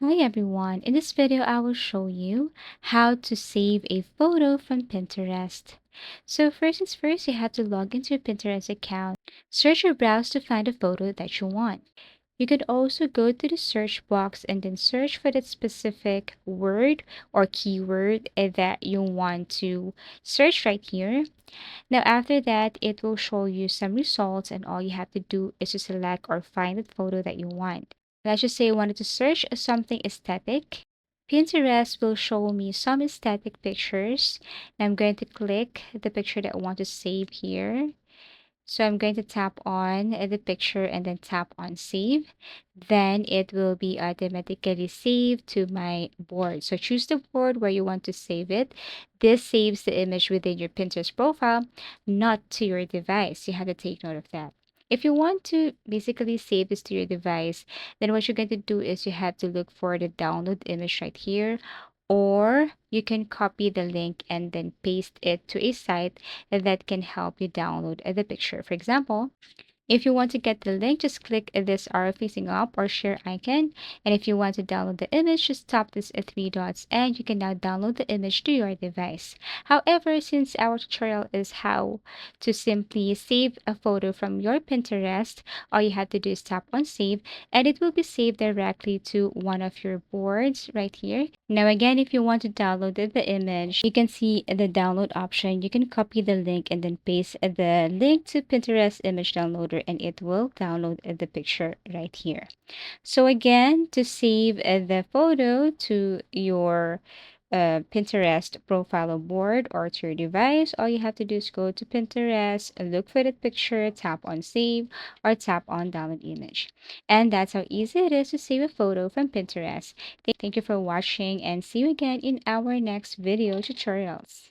Hi everyone, in this video I will show you how to save a photo from Pinterest. So first things first, you have to log into your Pinterest account. Search or browse to find a photo that you want. You could also go to the search box and then search for that specific word or keyword that you want to search right here. Now after that, it will show you some results and all you have to do is to select or find the photo that you want. Let's just say I wanted to search something aesthetic. Pinterest will show me some aesthetic pictures. And I'm going to click the picture that I want to save here. So I'm going to tap on the picture and then tap on save. Then it will be automatically saved to my board. So choose the board where you want to save it. This saves the image within your Pinterest profile, not to your device. You have to take note of that. If you want to basically save this to your device, then what you're going to do is you have to look for the download image right here, or you can copy the link and then paste it to a site that can help you download the picture. For example, if you want to get the link, just click this arrow facing up or share icon. And if you want to download the image, just tap this three dots and you can now download the image to your device. However, since our tutorial is how to simply save a photo from your Pinterest, all you have to do is tap on save and it will be saved directly to one of your boards right here. Now again, if you want to download the image, you can see the download option. You can copy the link and then paste the link to Pinterest image downloader and it will download the picture right here. So again, to save the photo to your Pinterest profile or board or to your device, all you have to do is go to Pinterest, look for the picture, tap on save or tap on download image. And that's how easy it is to save a photo from Pinterest. Thank you for watching and see you again in our next video tutorials.